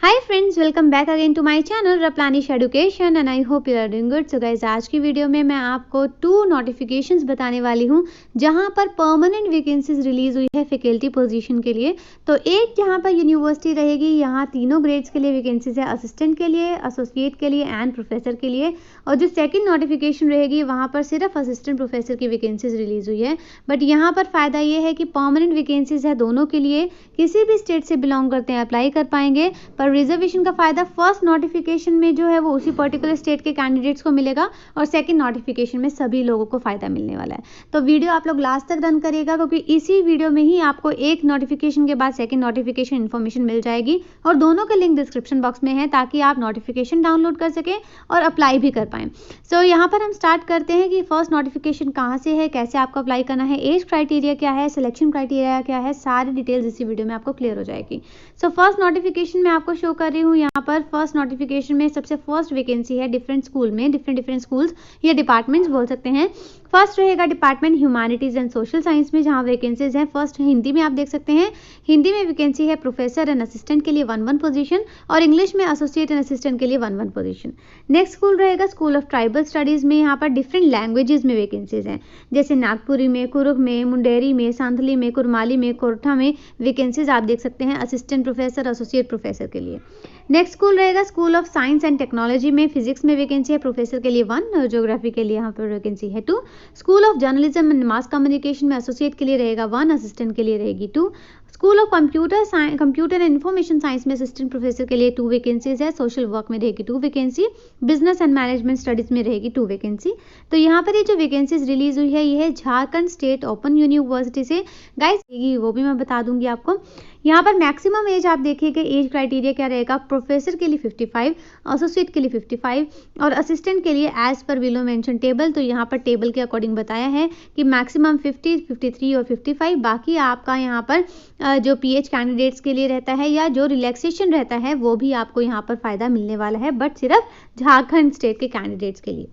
Hi friends, welcome back again to my channel replenish education and I hope you are doing good. So guys, आज की video में मैं आपको 2 notifications बताने वाली हूं जहां पर परमानेंट वैकेंसीज रिलीज हुई है फैकल्टी पोजीशन के लिए। तो एक जहां पर यूनिवर्सिटी रहेगी, यहां तीनों ग्रेड्स के लिए वैकेंसीज है, असिस्टेंट के लिए, एसोसिएट के लिए एंड प्रोफेसर के लिए। और जो सेकेंड नोटिफिकेशन रहेगी वहाँ पर सिर्फ असिस्टेंट प्रोफेसर की वैकेंसीज रिलीज हुई है। बट यहाँ पर फ़ायदा ये है कि परमानेंट वैकेंसीज है दोनों के लिए, किसी भी स्टेट से बिलोंग करते हैं अप्लाई कर पाएंगे। पर रिजर्वेशन का फ़ायदा फर्स्ट नोटिफिकेशन में जो है वो उसी पर्टिकुलर स्टेट के कैंडिडेट्स को मिलेगा और सेकंड नोटिफिकेशन में सभी लोगों को फ़ायदा मिलने वाला है। तो वीडियो आप लोग लास्ट तक रन करिएगा, क्योंकि इसी वीडियो में ही आपको एक नोटिफिकेशन के बाद सेकंड नोटिफिकेशन इन्फॉर्मेशन मिल जाएगी और दोनों के लिंक डिस्क्रिप्शन बॉक्स में है, ताकि आप नोटिफिकेशन डाउनलोड कर सकें और अप्लाई भी कर पाएँ। सो यहाँ पर हम स्टार्ट करते हैं कि फर्स्ट नोटिफिकेशन कहाँ से है, कैसे आपको अप्लाई करना है, एज क्राइटेरिया क्या है, सिलेक्शन क्राइटेरिया क्या है, सारी डिटेल्स इसी वीडियो में आपको क्लियर हो जाएगी। सो फर्स्ट नोटिफिकेशन मैं आपको शो कर रही हूँ। यहाँ पर फर्स्ट नोटिफिकेशन में सबसे फर्स्ट वैकेंसी है डिफरेंट स्कूल में, डिफरेंट स्कूल्स या डिपार्टमेंट्स बोल सकते हैं। फर्स्ट रहेगा department humanities and social science में, जहाँ वैकेंसीज हैं। फर्स्ट हिंदी में आप देख सकते हैं, हिंदी में वैकेंसी है प्रोफेसर एंड असिस्टेंट के लिए 1-1 पोजीशन और इंग्लिश में एसोसिएट एंड असिस्टेंट के लिए 1-1 पोजीशन। नेक्स्ट स्कूल रहेगा स्कूल ऑफ ट्राइबल स्टडीज में, यहाँ पर डिफरेंट लैंग्वेजेस में वैकेंसीज हैं, जैसे नागपुरी में, कुरुख में, मुंडेरी में, सांथली में, कुरमाली में, कोरठा में वैकेंसीज आप देख सकते हैं असिस्टेंट प्रोफेसर, एसोसिएट प्रोफेसर के लिए। नेक्स्ट स्कूल रहेगा school of science and technology में, फिजिक्स में वैकेंसी है प्रोफेसर के लिए 1 और ज्योग्राफी के लिए यहाँ पर वैकेंसी है 2। School of journalism and mass communication में एसोसिएट के लिए रहेगा 1, असिस्टेंट के लिए रहेगी 2। School of computer and information science में असिस्टेंट प्रोफेसर के लिए 2 वैकेंसीज है, सोशल वर्क में रहेगी 2 vacancy, business and management studies में रहेगी 2 वैकेंसी। तो यहाँ पर ये जो वैकेंसीज रिलीज हुई है, ये है झारखंड स्टेट ओपन यूनिवर्सिटी से। गाइस वो भी मैं बता दूंगी आपको। यहाँ पर मैक्सिमम एज आप देखिएगा, एज क्राइटेरिया क्या रहेगा, प्रोफेसर के लिए 55, एसोसिएट के लिए 55 और असिस्टेंट के लिए as per below mention table. तो यहाँ पर टेबल के अकॉर्डिंग बताया है कि मैक्सिमम 50, 53 और 55। बाकी आपका यहाँ पर जो पीएच कैंडिडेट्स के लिए रहता है या जो रिलैक्सेशन रहता है वो भी आपको यहाँ पर फ़ायदा मिलने वाला है, बट सिर्फ झारखंड स्टेट के कैंडिडेट्स के लिए।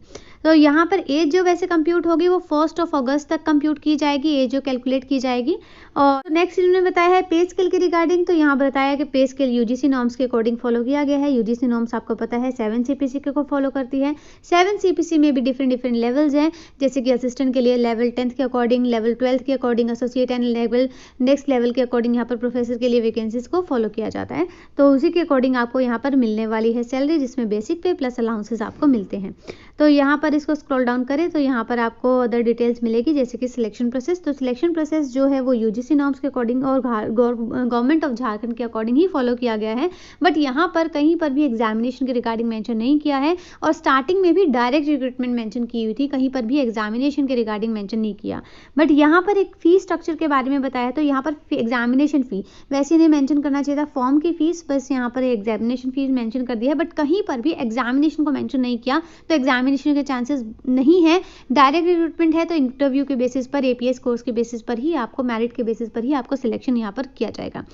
तो यहाँ पर एज जो वैसे कंप्यूट होगी वो 1 अगस्त तक कंप्यूट की जाएगी, एज जो कैलकुलेट की जाएगी। और नेक्स्ट इन्होंने बताया है पे स्केल के रिगार्डिंग। तो यहाँ बताया कि पे स्केल यूजीसी नॉर्म्स के अकॉर्डिंग फॉलो किया गया है। यूजीसी नॉर्म्स आपको पता है 7 सीपीसी को फॉलो करती है। 7 सीपीसी में भी डिफरेंट लेवल्स हैं, जैसे कि असिस्टेंट के लिए लेवल 10th के अकॉर्डिंग, लेवल 12th के according, associate and level next level के अकॉर्डिंग यहाँ पर प्रोफेसर के लिए वैकेंसीज को फॉलो किया जाता है। तो उसी के अकॉर्डिंग आपको यहाँ पर मिलने वाली है सैलरी, जिसमें बेसिक पे प्लस अलाउंसेस आपको मिलते हैं। तो यहाँ पर इसको स्क्रॉल डाउन करें तो यहाँ पर आपको अदर डिटेल्स मिलेगी, जैसे कि सिलेक्शन प्रोसेस। तो सिलेक्शन प्रोसेस जो है वो यूजीसी नॉर्म्स के अकॉर्डिंग और गवर्नमेंट ऑफ झारखंड के अकॉर्डिंग ही फॉलो किया गया है। बट यहाँ पर कहीं पर भी एग्जामिनेशन के रिगार्डिंग मेंशन नहीं किया है और स्टार्टिंग में भी डायरेक्ट रिक्रूटमेंट मेंशन की हुई थी, कहीं पर भी एग्जामिनेशन के रिगार्डिंग मेंशन नहीं किया। बट यहाँ पर एक फीस स्ट्रक्चर के बारे में बताया, तो यहाँ पर एग्जामिनेशन फी वैसे नहीं मेंशन करना चाहिए था, फॉर्म की फीस, बस यहाँ पर एग्जामिनेशन फीस मेंशन कर दिया है, बट कहीं पर भी एग्जामिनेशन को मेंशन नहीं किया। तो एग्जामिनेशन के चांसेस नहीं है, डायरेक्ट रिक्रूटमेंट है, तो इंटरव्यू के बेसिस पर, एपीएस कोर्स के बेसिस पर ही आपको, मेरिट के बेसिस पर ही आपको सिलेक्शन यहाँ पर किया जाएगा।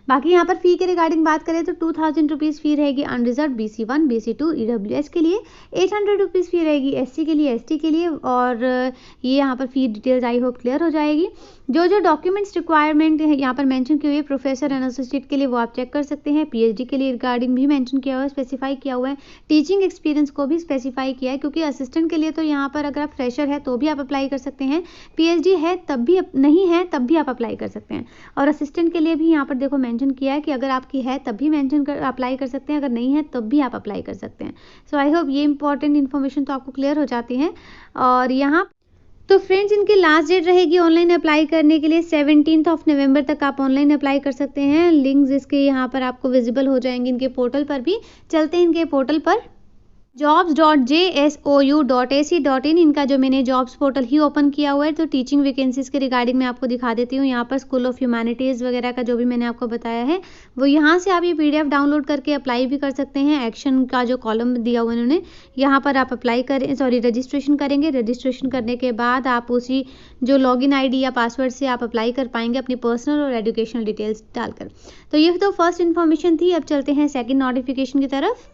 बाकी यहाँ पर फी के रिगार्डिंग बात करें तो 2000 रुपीज़ फी रहेगी अनरिजर्व BC1, BC2 ईडब्ल्यूएस के लिए, 800 रुपीज़ फी रहेगी एससी के लिए, एसटी के लिए। और ये यहाँ पर फी डिटेल्स आई होप क्लियर हो जाएगी। जो डॉक्यूमेंट्स रिक्वायरमेंट है यहाँ पर मेंशन की हुई है प्रोफेसर एंड एसोसिएट के लिए, वो आप चेक कर सकते हैं। पीएचडी के लिए रिगार्डिंग भी मेंशन किया हुआ है, स्पेसिफाई किया हुआ है। टीचिंग एक्सपीरियंस को भी स्पेसिफाई किया है, क्योंकि असिस्टेंट के लिए तो यहाँ पर अगर आप फ्रेशर है तो भी आप अप्लाई कर सकते हैं, पीएचडी है तब भी, नहीं है तब भी आप अप्लाई कर सकते हैं। और असिस्टेंट के लिए भी यहाँ पर देखो मेंशन किया है कि अगर आपकी है तब भी मेंशन कर अप्लाई कर सकते हैं, अगर नहीं है तब भी आप अप्लाई कर सकते हैं। सो आई होप ये इंपॉर्टेंट इन्फॉर्मेशन तो आपको क्लियर हो जाती है। और यहाँ तो फ्रेंड्स, इनकी लास्ट डेट रहेगी ऑनलाइन अप्लाई करने के लिए 17 नवंबर तक आप ऑनलाइन अप्लाई कर सकते हैं। लिंक्स इसके यहाँ पर आपको विजिबल हो जाएंगे इनके पोर्टल पर भी। चलते हैं इनके पोर्टल पर, jobs.jsou.ac.in इनका जो मैंने जॉब्स पोर्टल ही ओपन किया हुआ है। तो टीचिंग वैकेंसीज के रिगार्डिंग मैं आपको दिखा देती हूँ। यहाँ पर स्कूल ऑफ ह्यूमैनिटीज़ वगैरह का जो भी मैंने आपको बताया है, वो यहाँ से आप ये पीडीएफ डाउनलोड करके अप्लाई भी कर सकते हैं। एक्शन का जो कॉलम दिया हुआ इन्होंने, यहाँ पर आप अप्लाई करें, रजिस्ट्रेशन करेंगे। रजिस्ट्रेशन करने के बाद आप उसी जो लॉगिन आईडी या पासवर्ड से आप अप्लाई कर पाएंगे अपनी पर्सनल और एजुकेशनल डिटेल्स डालकर। तो ये तो फर्स्ट इन्फॉर्मेशन थी। अब चलते हैं सेकेंड नोटिफिकेशन की तरफ।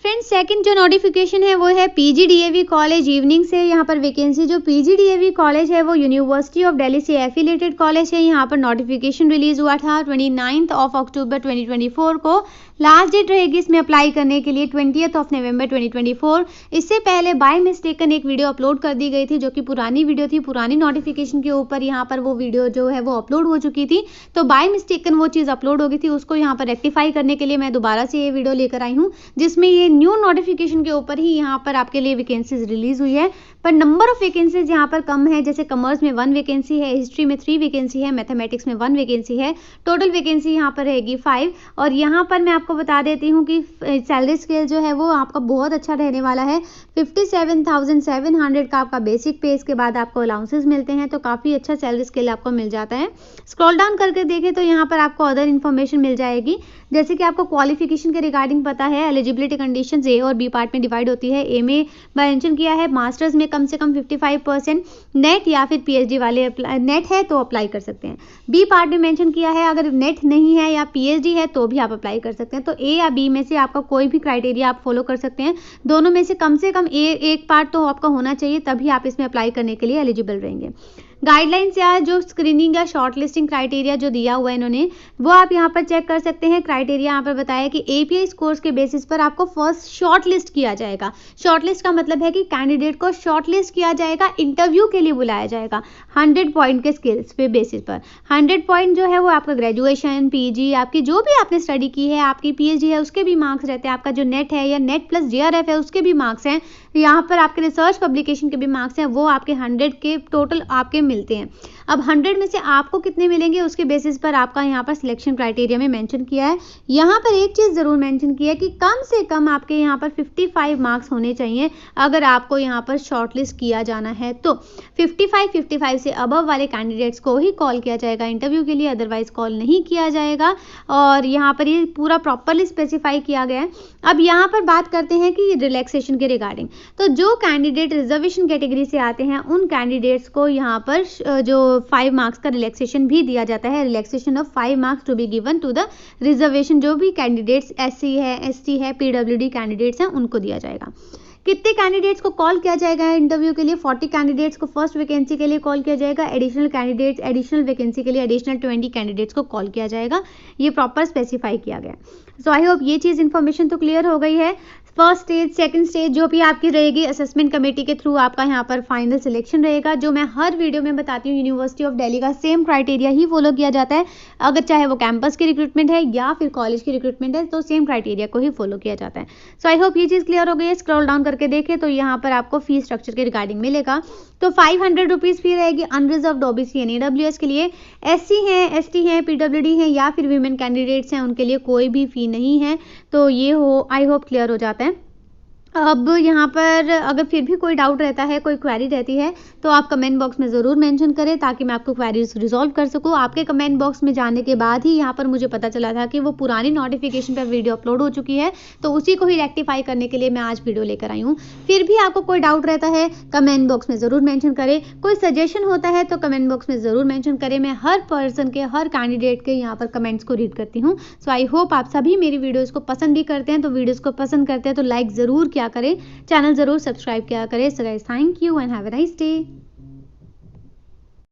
फ्रेंड्स सेकंड जो नोटिफिकेशन है वो है पीजीडीएवी कॉलेज इवनिंग से। यहाँ पर वैकेंसी जो पीजीडीएवी कॉलेज है वो यूनिवर्सिटी ऑफ दिल्ली से एफिलेटेड कॉलेज है। यहाँ पर नोटिफिकेशन रिलीज हुआ था 29 अक्टूबर 2024 को। लास्ट डेट रहेगी इसमें अप्लाई करने के लिए 20 नवंबर 2024। इससे पहले बाय मिस्टेकन एक वीडियो अपलोड कर दी गई थी जो कि पुरानी वीडियो थी, पुरानी नोटिफिकेशन के ऊपर यहाँ पर वो वीडियो जो है वो अपलोड हो चुकी थी। तो बाय मिस्टेकन वो चीज़ अपलोड हो गई थी, उसको यहाँ पर रेक्टिफाई करने के लिए मैं दोबारा से ये वीडियो लेकर आई हूँ, जिसमें ये न्यू नोटिफिकेशन के ऊपर ही यहाँ पर आपके लिए वैकेंसीज रिलीज हुई है। पर नंबर ऑफ वैकेंसीज यहाँ पर कम है, जैसे कॉमर्स में 1 वैकेंसी है, हिस्ट्री में 3 वैकेंसी है, मैथमेटिक्स में 1 वैकेंसी है। टोटल वैकेंसी यहाँ पर रहेगी 5। और यहाँ पर मैं आपको बता देती हूँ कि सैलरी स्केल जो है वो आपका बहुत अच्छा रहने वाला है। 57,700 का आपका बेसिक पे, इसके बाद आपको अलाउंसेस मिलते हैं, तो काफ़ी अच्छा सैलरी स्केल आपको मिल जाता है। स्क्रॉल डाउन करके देखें तो यहाँ पर आपको अदर इन्फॉर्मेशन मिल जाएगी, जैसे कि आपको क्वालिफिकेशन के रिगार्डिंग पता है। एलिजिबिलिटी कंडीशंस ए और बी पार्ट में डिवाइड होती है। ए में मेंशन किया है मास्टर्स में कम से कम 55% नेट या फिर पीएचडी वाले नेट है तो अप्लाई कर सकते हैं। बी पार्ट में मेंशन किया है अगर नेट नहीं है या पीएचडी है तो भी आप अप्लाई कर सकते हैं। तो ए या बी में से आपका कोई भी क्राइटेरिया आप फॉलो कर सकते हैं। दोनों में से कम एक पार्ट तो आपका होना चाहिए, तभी आप इसमें अप्लाई करने के लिए एलिजिबल रहेंगे। गाइडलाइंस या जो स्क्रीनिंग या शॉर्ट लिस्टिंग क्राइटेरिया जो दिया हुआ है इन्होंने, वो आप यहाँ पर चेक कर सकते हैं। क्राइटेरिया यहाँ पर बताया कि एपीआई स्कोर्स के बेसिस पर आपको फर्स्ट शॉर्ट लिस्ट किया जाएगा। शॉर्ट लिस्ट का मतलब है कि कैंडिडेट को शॉर्ट लिस्ट किया जाएगा, इंटरव्यू के लिए बुलाया जाएगा 100 पॉइंट के स्किल्स पे बेसिस पर। 100 पॉइंट जो है वो आपका ग्रेजुएशन, पीजी, आपकी जो भी आपने स्टडी की है, आपकी पीएचडी है उसके भी मार्क्स रहते हैं, आपका जो नेट है या नेट प्लस जेआरएफ है उसके भी मार्क्स हैं, यहाँ पर आपके रिसर्च पब्लिकेशन के भी मार्क्स हैं, वो आपके 100 के टोटल आपके मिलते हैं। अब 100 में से आपको कितने मिलेंगे उसके बेसिस पर आपका यहाँ पर सिलेक्शन क्राइटेरिया में मेंशन किया है। यहाँ पर एक चीज़ ज़रूर मेंशन की है कि कम से कम आपके यहाँ पर 55 मार्क्स होने चाहिए अगर आपको यहाँ पर शॉर्टलिस्ट किया जाना है। तो 55 से अबव वाले कैंडिडेट्स को ही कॉल किया जाएगा इंटरव्यू के लिए, अदरवाइज कॉल नहीं किया जाएगा। और यहाँ पर ये पूरा प्रॉपरली स्पेसिफाई किया गया है। अब यहाँ पर बात करते हैं कि रिलैक्सेशन के रिगार्डिंग, तो जो कैंडिडेट रिजर्वेशन कैटेगरी से आते हैं उन कैंडिडेट्स को यहाँ पर जो 5 मार्क्स का रिलैक्सेशन भी दिया जाता है। Relaxation of 5 marks to be given to the reservation, जो भी कैंडिडेट्स एससी है, एसटी है, पीडब्ल्यूडी कैंडिडेट्स हैं उनको दिया जाएगा। कितने कैंडिडेट्स को कॉल किया जाएगा इंटरव्यू के लिए? 40 कैंडिडेट्स को फर्स्ट वैकेंसी के लिए कॉल किया जाएगा। एडिशनल कैंडिडेट्स एडिशनल वैकेंसी के लिए एडिशनल 20 कैंडिडेट्स को कॉल किया जाएगा। ये प्रॉपर स्पेसिफाई किया गया। सो आई होप ये चीज़ इन्फॉर्मेशन तो क्लियर हो गई है। फर्स्ट स्टेज, सेकंड स्टेज जो भी आपकी रहेगी असेसमेंट कमेटी के थ्रू आपका यहाँ पर फाइनल सिलेक्शन रहेगा, जो मैं हर वीडियो में बताती हूँ। यूनिवर्सिटी ऑफ दिल्ली का सेम क्राइटेरिया ही फॉलो किया जाता है, अगर चाहे वो कैंपस की रिक्रूटमेंट है या फिर कॉलेज की रिक्रूटमेंट है तो सेम क्राइटेरिया को ही फॉलो किया जाता है। सो आई होप ये चीज़ क्लियर हो गई है। स्क्रॉल डाउन करके देखें तो यहाँ पर आपको फी स्ट्रक्चर के रिगार्डिंग मिलेगा। तो 500 रुपीज़ फी रहेगी अनरिजर्व्ड ओबीसी एंड ईडब्ल्यूएस के लिए। एससी हैं, एसटी हैं, पीडब्ल्यूडी हैं या फिर वीमेन कैंडिडेट्स हैं उनके लिए कोई भी फी नहीं है। तो ये आई होप क्लियर हो जाता है। अब यहाँ पर अगर फिर भी कोई डाउट रहता है, कोई क्वेरी रहती है तो आप कमेंट बॉक्स में ज़रूर मेंशन करें ताकि मैं आपको क्वेरीज रिजॉल्व कर सकूँ। आपके कमेंट बॉक्स में जाने के बाद ही यहाँ पर मुझे पता चला था कि वो पुरानी नोटिफिकेशन पर वीडियो अपलोड हो चुकी है, तो उसी को ही रेक्टिफाई करने के लिए मैं आज वीडियो लेकर आई हूँ। फिर भी आपको कोई डाउट रहता है कमेंट बॉक्स में ज़रूर मैंशन करें, कोई सजेशन होता है तो कमेंट बॉक्स में ज़रूर मैंशन करें। मैं हर पर्सन के, हर कैंडिडेट के यहाँ पर कमेंट्स को रीड करती हूँ। सो आई होप आप सभी मेरी वीडियोज़ को पसंद भी करते हैं, तो वीडियोज़ को पसंद करते हैं तो लाइक ज़रूर किया करें, चैनल ज़रूर सब्सक्राइब किया करें। So guys, thank you and have a nice day.